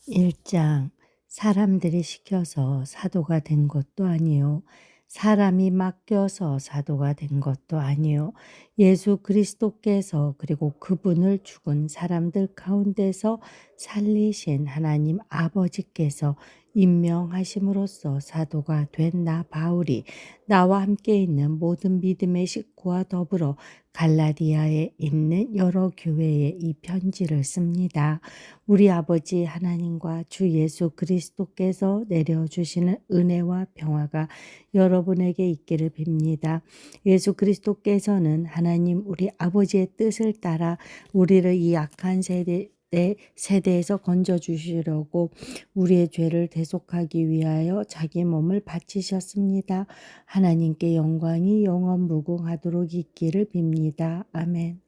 1장 사람들이 시켜서 사도가 된 것도 아니요 사람이 맡겨서 사도가 된 것도 아니요 예수 그리스도께서 그리고 그분을 죽은 사람들 가운데서 살리신 하나님 아버지께서 임명하심으로써 사도가 된 나 바울이 나와 함께 있는 모든 믿음의 식구와 더불어 갈라디아에 있는 여러 교회에 이 편지를 씁니다. 우리 아버지 하나님과 주 예수 그리스도께서 내려주시는 은혜와 평화가 여러분에게 있기를 빕니다. 예수 그리스도께서는 하나님 우리 아버지의 뜻을 따라 우리를 이 악한 세대에서 건져주시려고 우리의 죄를 대속하기 위하여 자기 몸을 바치셨습니다. 하나님께 영광이 영원 무궁하도록 있기를 빕니다. 아멘.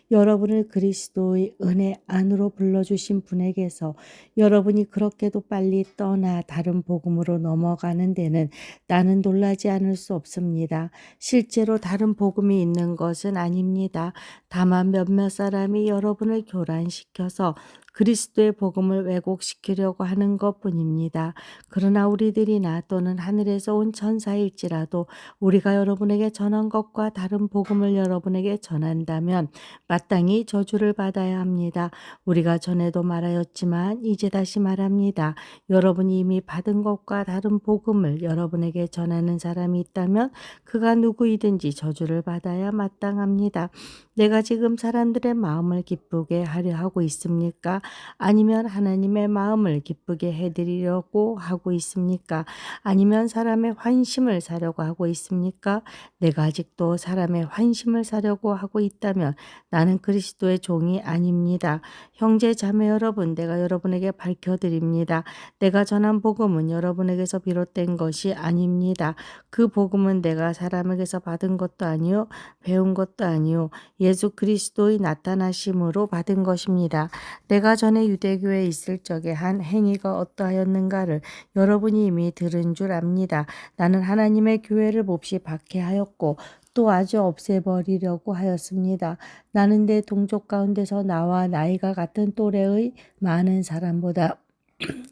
여러분을 그리스도의 은혜 안으로 불러주신 분에게서 여러분이 그렇게도 빨리 떠나 다른 복음으로 넘어가는 데는 나는 놀라지 않을 수 없습니다. 실제로 다른 복음이 있는 것은 아닙니다. 다만 몇몇 사람이 여러분을 교란시켜서 그리스도의 복음을 왜곡시키려고 하는 것뿐입니다. 그러나 우리들이나 또는 하늘에서 온 천사일지라도 우리가 여러분에게 전한 것과 다른 복음을 여러분에게 전한다면 마땅히 저주를 받아야 합니다. 우리가 전에도 말하였지만 이제 다시 말합니다. 여러분이 이미 받은 것과 다른 복음을 여러분에게 전하는 사람이 있다면 그가 누구이든지 저주를 받아야 마땅합니다. 내가 지금 사람들의 마음을 기쁘게 하려 하고 있습니까? 아니면 하나님의 마음을 기쁘게 해드리려고 하고 있습니까? 아니면 사람의 환심을 사려고 하고 있습니까? 내가 아직도 사람의 환심을 사려고 하고 있다면 나는 그리스도의 종이 아닙니다. 형제 자매 여러분, 내가 여러분에게 밝혀드립니다. 내가 전한 복음은 여러분에게서 비롯된 것이 아닙니다. 그 복음은 내가 사람에게서 받은 것도 아니요 배운 것도 아니요 예수 그리스도의 나타나심으로 받은 것입니다. 내가 전에 유대교에 있을 적에 한 행위가 어떠하였는가를 여러분이 이미 들은 줄 압니다. 나는 하나님의 교회를 몹시 박해하였고 또 아주 없애버리려고 하였습니다. 나는 내 동족 가운데서 나와 나이가 같은 또래의 많은 사람보다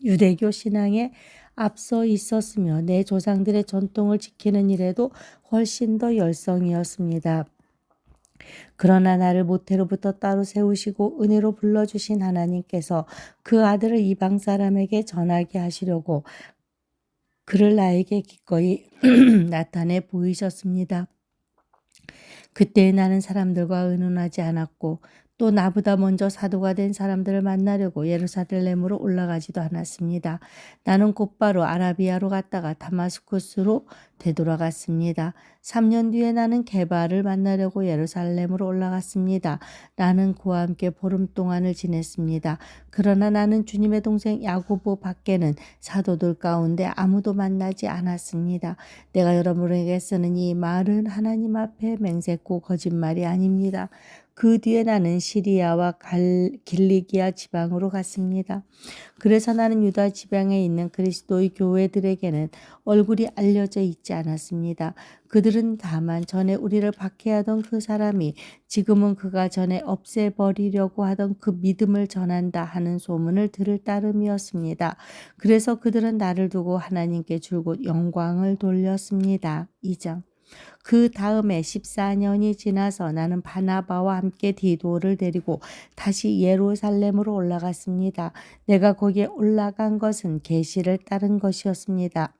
유대교 신앙에 앞서 있었으며 내 조상들의 전통을 지키는 일에도 훨씬 더 열성이었습니다. 그러나 나를 모태로부터 따로 세우시고 은혜로 불러주신 하나님께서 그 아들을 이방 사람에게 전하게 하시려고 그를 나에게 기꺼이 나타내 보이셨습니다. 그때 나는 사람들과 의논하지 않았고 또 나보다 먼저 사도가 된 사람들을 만나려고 예루살렘으로 올라가지도 않았습니다. 나는 곧바로 아라비아로 갔다가 다마스쿠스로 되돌아갔습니다. 3년 뒤에 나는 게바를 만나려고 예루살렘으로 올라갔습니다. 나는 그와 함께 보름 동안을 지냈습니다. 그러나 나는 주님의 동생 야고보 밖에는 사도들 가운데 아무도 만나지 않았습니다. 내가 여러분에게 쓰는 이 말은 하나님 앞에 맹세코 거짓말이 아닙니다. 그 뒤에 나는 시리아와 길리기아 지방으로 갔습니다. 그래서 나는 유다 지방에 있는 그리스도의 교회들에게는 얼굴이 알려져 있지 않았습니다. 그들은 다만 전에 우리를 박해하던 그 사람이 지금은 그가 전에 없애버리려고 하던 그 믿음을 전한다 하는 소문을 들을 따름이었습니다. 그래서 그들은 나를 두고 하나님께 줄곧 영광을 돌렸습니다. 2장 그 다음에 14년이 지나서 나는 바나바와 함께 디도를 데리고 다시 예루살렘으로 올라갔습니다. 내가 거기에 올라간 것은 계시를 따른 것이었습니다.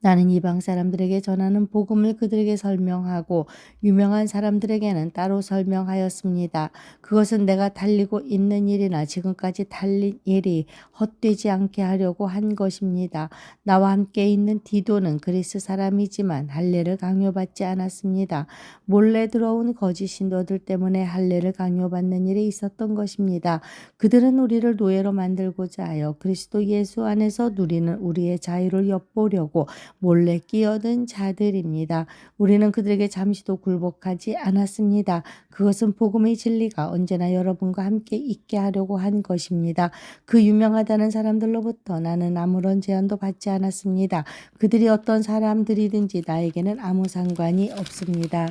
나는 이방 사람들에게 전하는 복음을 그들에게 설명하고 유명한 사람들에게는 따로 설명하였습니다. 그것은 내가 달리고 있는 일이나 지금까지 달린 일이 헛되지 않게 하려고 한 것입니다. 나와 함께 있는 디도는 그리스 사람이지만 할례를 강요받지 않았습니다. 몰래 들어온 거짓 신도들 때문에 할례를 강요받는 일이 있었던 것입니다. 그들은 우리를 노예로 만들고자 하여 그리스도 예수 안에서 누리는 우리의 자유를 엿보려고 몰래 끼어든 자들입니다. 우리는 그들에게 잠시도 굴복하지 않았습니다. 그것은 복음의 진리가 언제나 여러분과 함께 있게 하려고 한 것입니다. 그 유명하다는 사람들로부터 나는 아무런 제한도 받지 않았습니다. 그들이 어떤 사람들이든지 나에게는 아무 상관이 없습니다.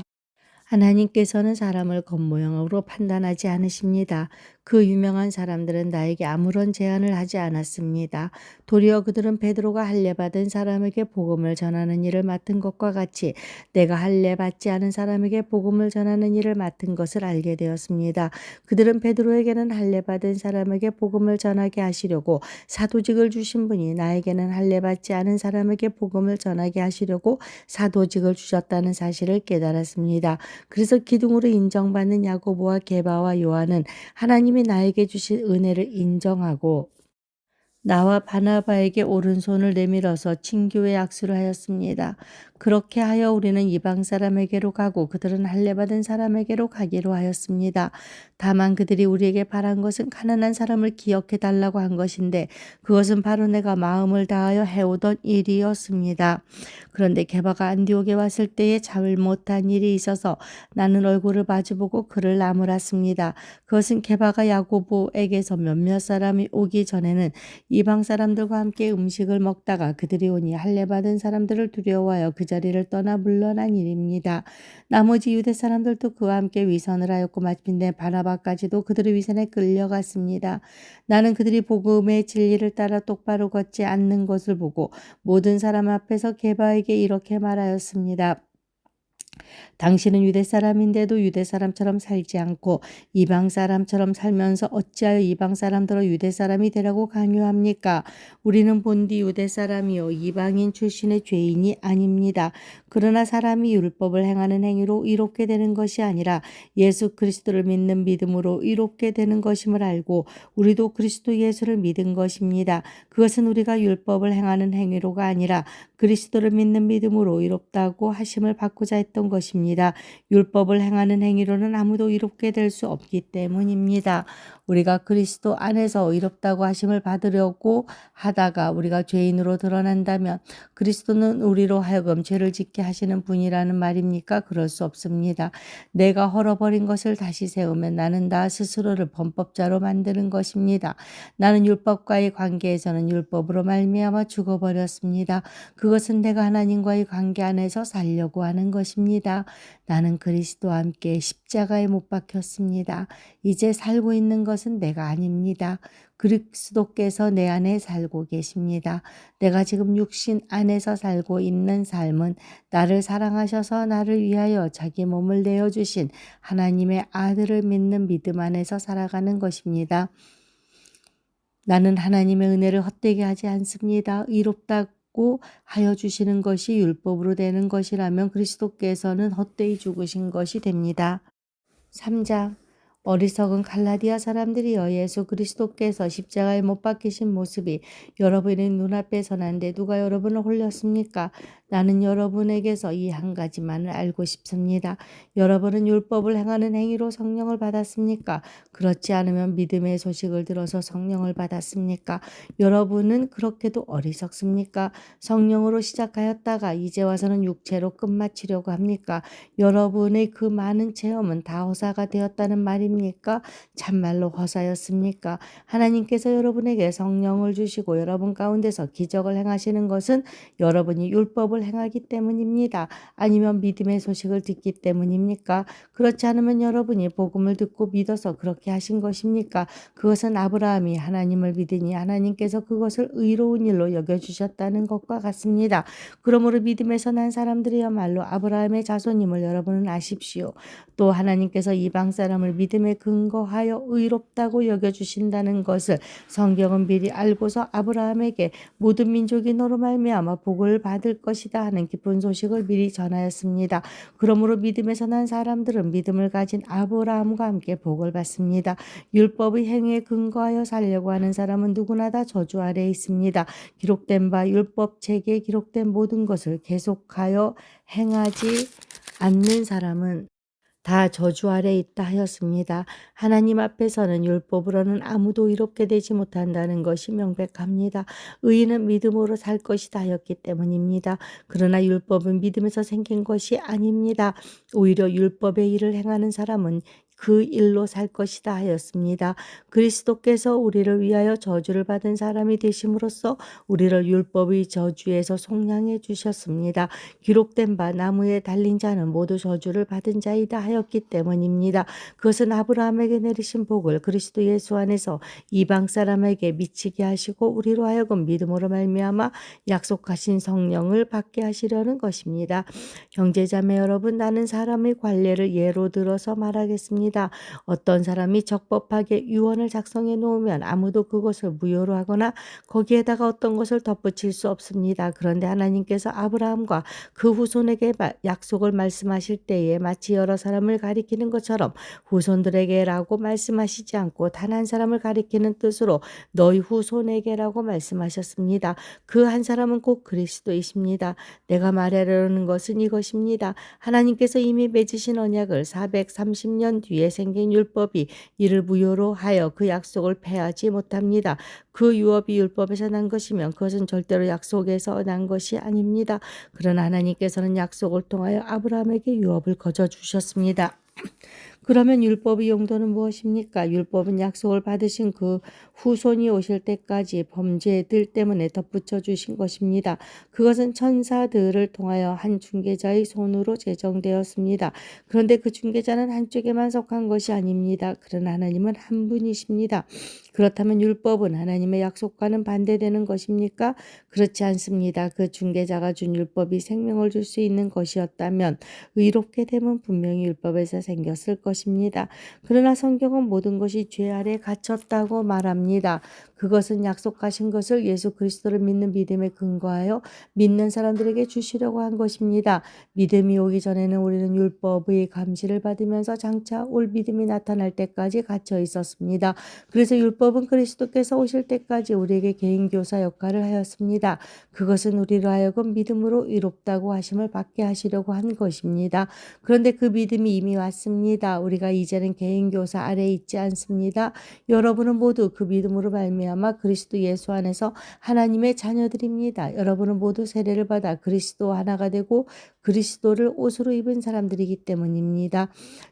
하나님께서는 사람을 겉모양으로 판단하지 않으십니다. 그 유명한 사람들은 나에게 아무런 제안을 하지 않았습니다. 도리어 그들은 베드로가 할례 받은 사람에게 복음을 전하는 일을 맡은 것과 같이 내가 할례 받지 않은 사람에게 복음을 전하는 일을 맡은 것을 알게 되었습니다. 그들은 베드로에게는 할례 받은 사람에게 복음을 전하게 하시려고 사도직을 주신 분이 나에게는 할례 받지 않은 사람에게 복음을 전하게 하시려고 사도직을 주셨다는 사실을 깨달았습니다. 그래서 기둥으로 인정받는 야고보와 게바와 요한은 하나님이 나에게 주신 은혜를 인정하고 나와 바나바에게 오른손을 내밀어서 친교의 악수를 하였습니다. 그렇게 하여 우리는 이방 사람에게로 가고 그들은 할례 받은 사람에게로 가기로 하였습니다. 다만 그들이 우리에게 바란 것은 가난한 사람을 기억해 달라고 한 것인데 그것은 바로 내가 마음을 다하여 해오던 일이었습니다. 그런데 게바가 안디옥에 왔을 때에 잘못한 일이 있어서 나는 얼굴을 마주보고 그를 나무랐습니다. 그것은 게바가 야고보에게서 몇몇 사람이 오기 전에는 이방 사람들과 함께 음식을 먹다가 그들이 오니 할례 받은 사람들을 두려워하여 그 자리를 떠나 물러난 일입니다. 나머지 유대 사람들도 그와 함께 위선을 하였고 마침내 바나바까지도 그들의 위선에 끌려갔습니다. 나는 그들이 복음의 진리를 따라 똑바로 걷지 않는 것을 보고 모든 사람 앞에서 게바에게 이렇게 말하였습니다. 당신은 유대 사람인데도 유대 사람처럼 살지 않고 이방 사람처럼 살면서 어찌하여 이방 사람들로 유대 사람이 되라고 강요합니까? 우리는 본디 유대 사람이요 이방인 출신의 죄인이 아닙니다. 그러나 사람이 율법을 행하는 행위로 의롭게 되는 것이 아니라 예수 그리스도를 믿는 믿음으로 의롭게 되는 것임을 알고 우리도 그리스도 예수를 믿은 것입니다. 그것은 우리가 율법을 행하는 행위로가 아니라 그리스도를 믿는 믿음으로 의롭다고 하심을 받고자 했던 것입니다. 율법을 행하는 행위로는 아무도 의롭게 될 수 없기 때문입니다. 우리가 그리스도 안에서 의롭다고 하심을 받으려고 하다가 우리가 죄인으로 드러난다면 그리스도는 우리로 하여금 죄를 짓게 하시는 분이라는 말입니까? 그럴 수 없습니다. 내가 헐어버린 것을 다시 세우면 나는 나 스스로를 범법자로 만드는 것입니다. 나는 율법과의 관계에서는 율법으로 말미암아 죽어버렸습니다. 그것은 내가 하나님과의 관계 안에서 살려고 하는 것입니다. 나는 그리스도와 함께 십자가에 못 박혔습니다. 이제 살고 있는 것은 내가 아닙니다. 그리스도께서 내 안에 살고 계십니다. 내가 지금 육신 안에서 살고 있는 삶은 나를 사랑하셔서 나를 위하여 자기 몸을 내어주신 하나님의 아들을 믿는 믿음 안에서 살아가는 것입니다. 나는 하나님의 은혜를 헛되게 하지 않습니다. 의롭다고 하여 주시는 것이 율법으로 되는 것이라면 그리스도께서는 헛되이 죽으신 것이 됩니다. 3장 어리석은 갈라디아 사람들이여 예수 그리스도께서 십자가에 못 박히신 모습이 여러분의 눈앞에 선한데 누가 여러분을 홀렸습니까? 나는 여러분에게서 이 한 가지만을 알고 싶습니다. 여러분은 율법을 행하는 행위로 성령을 받았습니까? 그렇지 않으면 믿음의 소식을 들어서 성령을 받았습니까? 여러분은 그렇게도 어리석습니까? 성령으로 시작하였다가 이제 와서는 육체로 끝마치려고 합니까? 여러분의 그 많은 체험은 다 허사가 되었다는 말입니까? 참말로 허사였습니까? 하나님께서 여러분에게 성령을 주시고 여러분 가운데서 기적을 행하시는 것은 여러분이 율법을 행하기 때문입니다. 아니면 믿음의 소식을 듣기 때문입니까? 그렇지 않으면 여러분이 복음을 듣고 믿어서 그렇게 하신 것입니까? 그것은 아브라함이 하나님을 믿으니 하나님께서 그것을 의로운 일로 여겨주셨다는 것과 같습니다. 그러므로 믿음에서 난 사람들이야말로 아브라함의 자손임을 여러분은 아십시오. 또 하나님께서 이방 사람을 믿음에 근거하여 의롭다고 여겨주신다는 것을 성경은 미리 알고서 아브라함에게 모든 민족이 너로 말미암아 복을 받을 것이다 하는 기쁜 소식을 미리 전하였습니다. 그러므로 믿음에서 난 사람들은 믿음을 가진 아브라함과 함께 복을 받습니다. 율법의 행위에 근거하여 살려고 하는 사람은 누구나 다 저주 아래에 있습니다. 기록된 바 율법 책에 기록된 모든 것을 계속하여 행하지 않는 사람은 다 저주 아래 있다 하였습니다. 하나님 앞에서는 율법으로는 아무도 의롭게 되지 못한다는 것이 명백합니다. 의인은 믿음으로 살 것이다 하였기 때문입니다. 그러나 율법은 믿음에서 생긴 것이 아닙니다. 오히려 율법의 일을 행하는 사람은 그 일로 살 것이다 하였습니다. 그리스도께서 우리를 위하여 저주를 받은 사람이 되심으로써 우리를 율법의 저주에서 속량해 주셨습니다. 기록된 바 나무에 달린 자는 모두 저주를 받은 자이다 하였기 때문입니다. 그것은 아브라함에게 내리신 복을 그리스도 예수 안에서 이방 사람에게 미치게 하시고 우리로 하여금 믿음으로 말미암아 약속하신 성령을 받게 하시려는 것입니다. 형제자매 여러분, 나는 사람의 관례를 예로 들어서 말하겠습니다. 어떤 사람이 적법하게 유언을 작성해 놓으면 아무도 그것을 무효로 하거나 거기에다가 어떤 것을 덧붙일 수 없습니다. 그런데 하나님께서 아브라함과 그 후손에게 약속을 말씀하실 때에 마치 여러 사람을 가리키는 것처럼 후손들에게라고 말씀하시지 않고 단 한 사람을 가리키는 뜻으로 너희 후손에게라고 말씀하셨습니다. 그 한 사람은 곧 그리스도이십니다. 내가 말하려는 것은 이것입니다. 하나님께서 이미 맺으신 언약을 430년 뒤에 생긴 율법이 이를 무효로 하여 그 약속을 폐하지 못합니다. 그 유업이 율법에서 난 것이면 그것은 절대로 약속에서 난 것이 아닙니다. 그러나 하나님께서는 약속을 통하여 아브라함에게 유업을 거저 주셨습니다. 그러면 율법의 용도는 무엇입니까? 율법은 약속을 받으신 그 후손이 오실 때까지 범죄들 때문에 덧붙여 주신 것입니다. 그것은 천사들을 통하여 한 중개자의 손으로 제정되었습니다. 그런데 그 중개자는 한쪽에만 속한 것이 아닙니다. 그러나 하나님은 한 분이십니다. 그렇다면 율법은 하나님의 약속과는 반대되는 것입니까? 그렇지 않습니다. 그 중개자가 준 율법이 생명을 줄 수 있는 것이었다면 의롭게 됨은 분명히 율법에서 생겼을 것입니다. 그러나 성경은 모든 것이 죄 아래 갇혔다고 말합니다. 그것은 약속하신 것을 예수 그리스도를 믿는 믿음에 근거하여 믿는 사람들에게 주시려고 한 것입니다. 믿음이 오기 전에는 우리는 율법의 감시를 받으면서 장차 올 믿음이 나타날 때까지 갇혀 있었습니다. 그래서 율법은 그리스도께서 오실 때까지 우리에게 개인교사 역할을 하였습니다. 그것은 우리로 하여금 믿음으로 의롭다고 하심을 받게 하시려고 한 것입니다. 그런데 그 믿음이 이미 왔습니다. 우리가 이제는 개인교사 아래에 있지 않습니다. 여러분은 모두 그 믿음으로 말미암아 그리스도 예수 안에서 하나님의 자녀들입니다. 여러분은 모두 세례를 받아 그리스도 하나가 되고 그리스도를 옷으로 입은 사람들이기 때문입니다.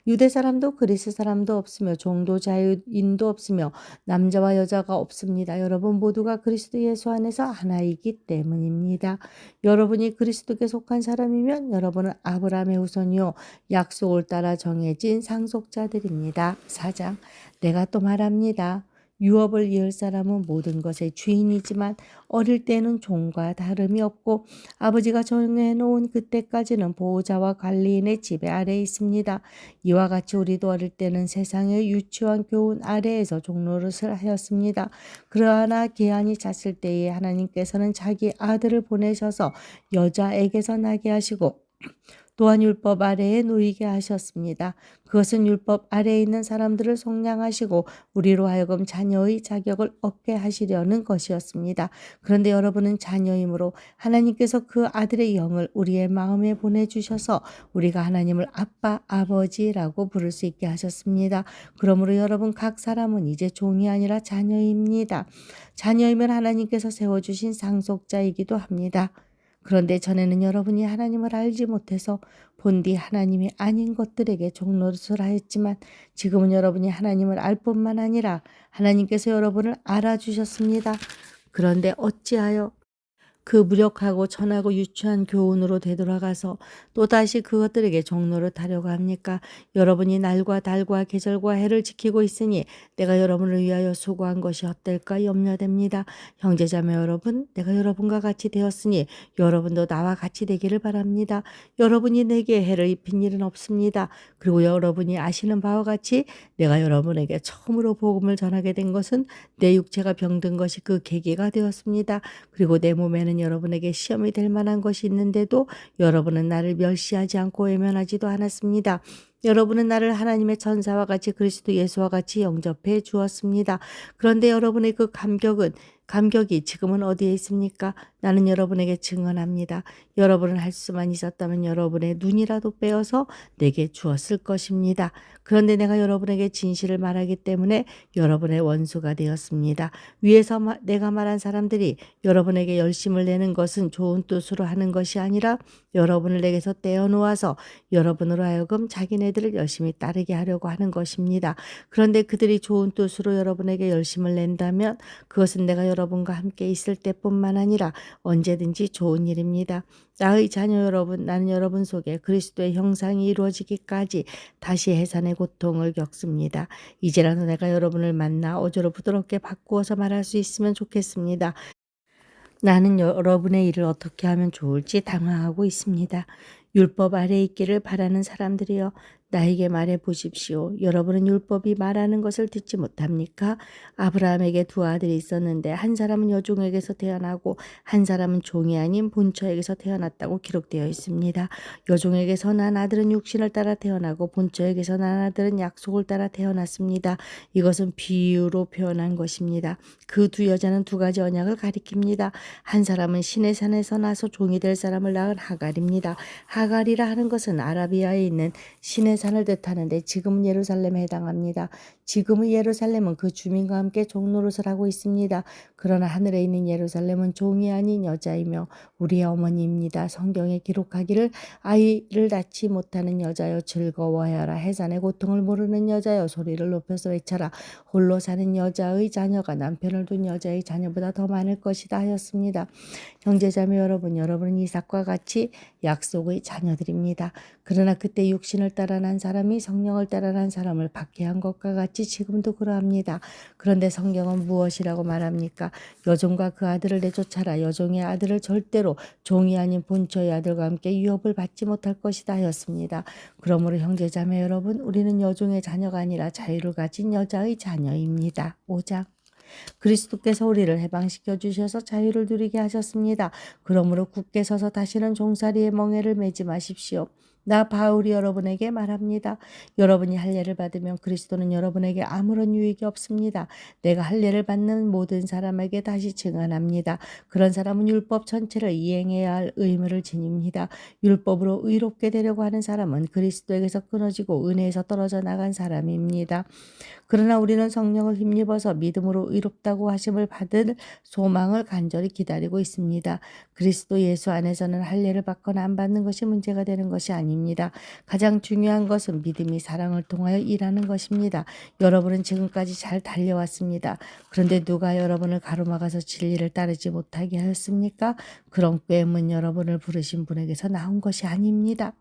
유대 사람도 그리스 사람도 없으며 종도 자유인도 없으며 남자와 여자가 없습니다. 여러분 모두가 그리스도 예수 안에서 하나이기 때문입니다. 여러분이 그리스도께 속한 사람이면 여러분은 아브라함의 후손이요 약속을 따라 정해진 상속자들입니다. 4장 내가 또 말합니다. 유업을 이을 사람은 모든 것의 주인이지만 어릴 때는 종과 다름이 없고 아버지가 정해놓은 그때까지는 보호자와 관리인의 지배 아래에 있습니다. 이와 같이 우리도 어릴 때는 세상의 유치원 교훈 아래에서 종노릇을 하였습니다. 그러나 기한이 찼을 때에 하나님께서는 자기 아들을 보내셔서 여자에게서 나게 하시고 또한 율법 아래에 놓이게 하셨습니다. 그것은 율법 아래에 있는 사람들을 속량하시고 우리로 하여금 자녀의 자격을 얻게 하시려는 것이었습니다. 그런데 여러분은 자녀이므로 하나님께서 그 아들의 영을 우리의 마음에 보내주셔서 우리가 하나님을 아빠, 아버지라고 부를 수 있게 하셨습니다. 그러므로 여러분 각 사람은 이제 종이 아니라 자녀입니다. 자녀이면 하나님께서 세워주신 상속자이기도 합니다. 그런데 전에는 여러분이 하나님을 알지 못해서 본디 하나님이 아닌 것들에게 종노릇을 하였지만 지금은 여러분이 하나님을 알 뿐만 아니라 하나님께서 여러분을 알아주셨습니다. 그런데 어찌하여 그 무력하고 천하고 유치한 교훈으로 되돌아가서 또다시 그것들에게 종노릇 하려고 합니까? 여러분이 날과 달과 계절과 해를 지키고 있으니 내가 여러분을 위하여 수고한 것이 헛될까 염려됩니다. 형제자매 여러분, 내가 여러분과 같이 되었으니 여러분도 나와 같이 되기를 바랍니다. 여러분이 내게 해를 입힌 일은 없습니다. 그리고 여러분이 아시는 바와 같이 내가 여러분에게 처음으로 복음을 전하게 된 것은 내 육체가 병든 것이 그 계기가 되었습니다. 그리고 내 몸에는 여러분에게 시험이 될 만한 것이 있는데도 여러분은 나를 멸시하지 않고 외면하지도 않았습니다. 여러분은 나를 하나님의 천사와 같이 그리스도 예수와 같이 영접해 주었습니다. 그런데 여러분의 그 감격은 감격이 지금은 어디에 있습니까? 나는 여러분에게 증언합니다. 여러분은 할 수만 있었다면 여러분의 눈이라도 빼어서 내게 주었을 것입니다. 그런데 내가 여러분에게 진실을 말하기 때문에 여러분의 원수가 되었습니다. 위에서 내가 말한 사람들이 여러분에게 열심을 내는 것은 좋은 뜻으로 하는 것이 아니라 여러분을 내게서 떼어놓아서 여러분으로 하여금 자기네들을 열심히 따르게 하려고 하는 것입니다. 그런데 그들이 좋은 뜻으로 여러분에게 열심을 낸다면 그것은 내가 여러분과 함께 있을 때뿐만 아니라 언제든지 좋은 일입니다. 나의 자녀 여러분, 나는 여러분 속에 그리스도의 형상이 이루어지기까지 다시 해산의 고통을 겪습니다. 이제라도 내가 여러분을 만나 어조로 부드럽게 바꾸어서 말할 수 있으면 좋겠습니다. 나는 여러분의 일을 어떻게 하면 좋을지 당황하고 있습니다. 율법 아래 있기를 바라는 사람들이여 나에게 말해 보십시오. 여러분은 율법이 말하는 것을 듣지 못합니까? 아브라함에게 두 아들이 있었는데 한 사람은 여종에게서 태어나고 한 사람은 종이 아닌 본처에게서 태어났다고 기록되어 있습니다. 여종에게서 난 아들은 육신을 따라 태어나고 본처에게서 난 아들은 약속을 따라 태어났습니다. 이것은 비유로 표현한 것입니다. 그 두 여자는 두 가지 언약을 가리킵니다. 한 사람은 시내 산에서 나서 종이 될 사람을 낳은 하갈입니다. 하갈이라 하는 것은 아라비아에 있는 시내 산을 뜻하는데 지금은 예루살렘에 해당합니다. 지금의 예루살렘은 그 주민과 함께 종노릇을 하고 있습니다. 그러나 하늘에 있는 예루살렘은 종이 아닌 여자이며 우리의 어머니입니다. 성경에 기록하기를 아이를 낳지 못하는 여자여 즐거워하여라. 해산의 고통을 모르는 여자여 소리를 높여서 외쳐라. 홀로 사는 여자의 자녀가 남편을 둔 여자의 자녀보다 더 많을 것이다 하였습니다. 형제자매 여러분, 여러분은 이삭과 같이 약속의 자녀들입니다. 그러나 그때 육신을 따라 난 사람이 성령을 따라 난 사람을 박해한 것과 같이 지금도 그러합니다. 그런데 성경은 무엇이라고 말합니까? 여종과 그 아들을 내쫓아라. 여종의 아들을 절대로 종이 아닌 본처의 아들과 함께 유업을 받지 못할 것이다 하였습니다. 그러므로 형제자매 여러분, 우리는 여종의 자녀가 아니라 자유를 가진 여자의 자녀입니다. 5장. 그리스도께서 우리를 해방시켜 주셔서 자유를 누리게 하셨습니다. 그러므로 굳게 서서 다시는 종살이의 멍에를 매지 마십시오. 나 바울이 여러분에게 말합니다. 여러분이 할례를 받으면 그리스도는 여러분에게 아무런 유익이 없습니다. 내가 할례를 받는 모든 사람에게 다시 증언합니다. 그런 사람은 율법 전체를 이행해야 할 의무를 지닙니다. 율법으로 의롭게 되려고 하는 사람은 그리스도에게서 끊어지고 은혜에서 떨어져 나간 사람입니다. 그러나 우리는 성령을 힘입어서 믿음으로 의롭다고 하심을 받을 소망을 간절히 기다리고 있습니다. 그리스도 예수 안에서는 할례를 받거나 안 받는 것이 문제가 되는 것이 아닙니다. 가장 중요한 것은 믿음이 사랑을 통하여 일하는 것입니다. 여러분은 지금까지 잘 달려왔습니다. 그런데 누가 여러분을 가로막아서 진리를 따르지 못하게 하였습니까? 그런 꾀문 여러분을 부르신 분에게서 나온 것이 아닙니다.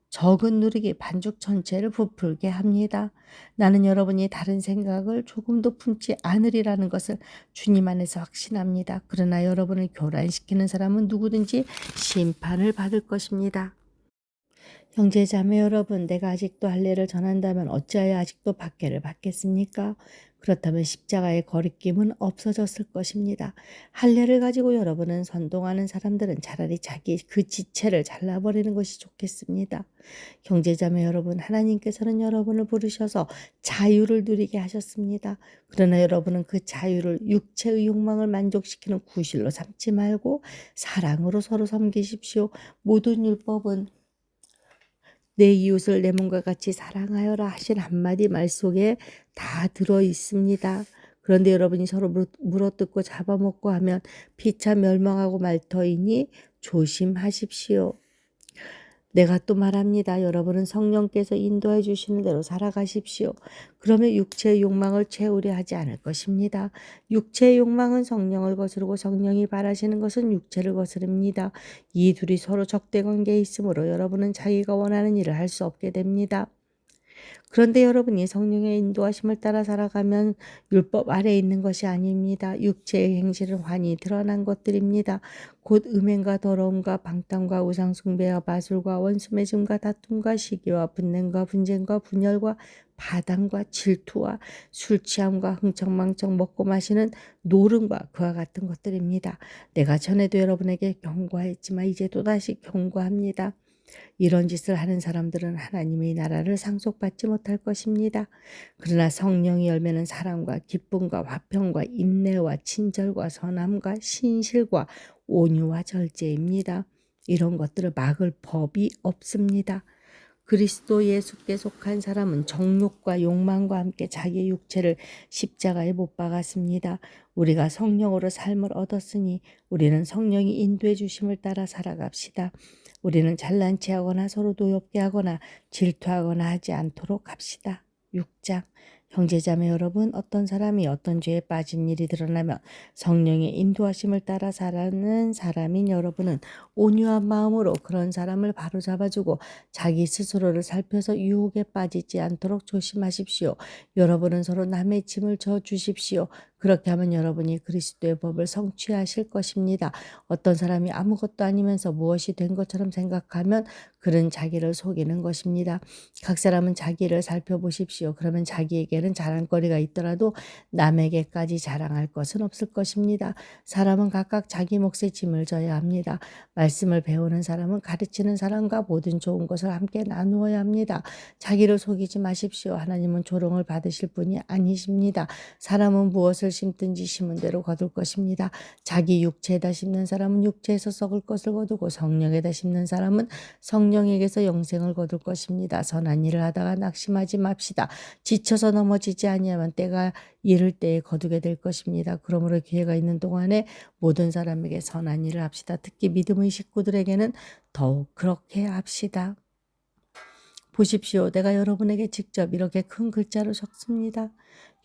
적은 누리기 반죽 전체를 부풀게 합니다. 나는 여러분이 다른 생각을 조금도 품지 않으리라는 것을 주님 안에서 확신합니다. 그러나 여러분을 교란시키는 사람은 누구든지 심판을 받을 것입니다. 형제자매 여러분, 내가 아직도 할례를 전한다면 어찌하여 아직도 박해를 받겠습니까? 그렇다면 십자가의 거리낌은 없어졌을 것입니다. 할례를 가지고 여러분은 선동하는 사람들은 차라리 자기 그 지체를 잘라버리는 것이 좋겠습니다. 형제자매 여러분, 하나님께서는 여러분을 부르셔서 자유를 누리게 하셨습니다. 그러나 여러분은 그 자유를 육체의 욕망을 만족시키는 구실로 삼지 말고 사랑으로 서로 섬기십시오. 모든 율법은 내 이웃을 내 몸과 같이 사랑하여라 하신 한마디 말 속에 다 들어 있습니다. 그런데 여러분이 서로 물어뜯고 잡아먹고 하면 피차 멸망하고 말 터이니 조심하십시오. 내가 또 말합니다. 여러분은 성령께서 인도해 주시는 대로 살아가십시오. 그러면 육체의 욕망을 채우려 하지 않을 것입니다. 육체의 욕망은 성령을 거스르고 성령이 바라시는 것은 육체를 거스릅니다. 이 둘이 서로 적대 관계에 있으므로 여러분은 자기가 원하는 일을 할 수 없게 됩니다. 그런데 여러분이 성령의 인도하심을 따라 살아가면 율법 아래에 있는 것이 아닙니다. 육체의 행실은 환히 드러난 것들입니다. 곧 음행과 더러움과 방탕과 우상숭배와 마술과 원수매짐과 다툼과 시기와 분냄과 분쟁과 분열과 바당과 질투와 술취함과 흥청망청 먹고 마시는 노름과 그와 같은 것들입니다. 내가 전에도 여러분에게 경고하였지만 이제 또다시 경고합니다. 이런 짓을 하는 사람들은 하나님의 나라를 상속받지 못할 것입니다. 그러나 성령의 열매는 사랑과 기쁨과 화평과 인내와 친절과 선함과 신실과 온유와 절제입니다. 이런 것들을 막을 법이 없습니다. 그리스도 예수께 속한 사람은 정욕과 욕망과 함께 자기의 육체를 십자가에 못 박았습니다. 우리가 성령으로 삶을 얻었으니 우리는 성령이 인도해 주심을 따라 살아갑시다. 우리는 잘난 체하거나 서로 도엽게 하거나 질투하거나 하지 않도록 합시다. 6장 형제자매 여러분, 어떤 사람이 어떤 죄에 빠진 일이 드러나면 성령의 인도하심을 따라 살아가는 사람인 여러분은 온유한 마음으로 그런 사람을 바로잡아주고 자기 스스로를 살펴서 유혹에 빠지지 않도록 조심하십시오. 여러분은 서로 남의 짐을 져 주십시오. 그렇게 하면 여러분이 그리스도의 법을 성취하실 것입니다. 어떤 사람이 아무것도 아니면서 무엇이 된 것처럼 생각하면 그는 자기를 속이는 것입니다. 각 사람은 자기를 살펴보십시오. 그러면 자기에게는 자랑거리가 있더라도 남에게까지 자랑할 것은 없을 것입니다. 사람은 각각 자기 몫의 짐을 져야 합니다. 말씀을 배우는 사람은 가르치는 사람과 모든 좋은 것을 함께 나누어야 합니다. 자기를 속이지 마십시오. 하나님은 조롱을 받으실 분이 아니십니다. 사람은 무엇을 심든지 심은 대로 거둘 것입니다. 자기 육체에다 심는 사람은 육체에서 썩을 것을 거두고 성령에다 심는 사람은 성령에게서 영생을 거둘 것입니다. 선한 일을 하다가 낙심하지 맙시다. 지쳐서 넘어지지 아니하면 때가 이를 때에 거두게 될 것입니다. 그러므로 기회가 있는 동안에 모든 사람에게 선한 일을 합시다. 특히 믿음의 식구들에게는 더욱 그렇게 합시다. 보십시오. 내가 여러분에게 직접 이렇게 큰 글자로 적습니다.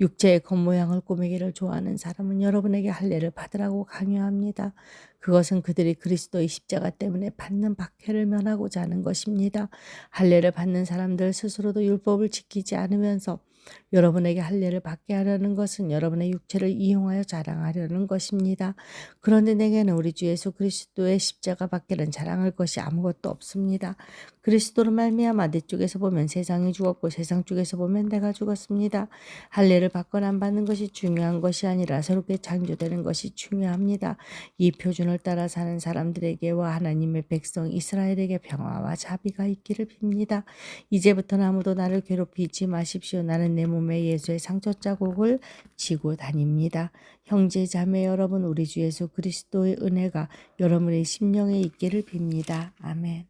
육체의 겉모양을 꾸미기를 좋아하는 사람은 여러분에게 할례를 받으라고 강요합니다. 그것은 그들이 그리스도의 십자가 때문에 받는 박해를 면하고자 하는 것입니다. 할례를 받는 사람들 스스로도 율법을 지키지 않으면서 여러분에게 할례를 받게 하려는 것은 여러분의 육체를 이용하여 자랑하려는 것입니다. 그런데 내게는 우리 주 예수 그리스도의 십자가 밖에는 자랑할 것이 아무것도 없습니다. 그리스도로 말미암아 내 쪽에서 보면 세상이 죽었고 세상 쪽에서 보면 내가 죽었습니다. 할례를 받거나 안 받는 것이 중요한 것이 아니라 새롭게 창조되는 것이 중요합니다. 이 표준을 따라 사는 사람들에게와 하나님의 백성 이스라엘에게 평화와 자비가 있기를 빕니다. 이제부터는 아무도 나를 괴롭히지 마십시오. 나는 내 몸에 예수의 상처 자국을 지고 다닙니다. 형제 자매 여러분, 우리 주 예수 그리스도의 은혜가 여러분의 심령에 있기를 빕니다. 아멘.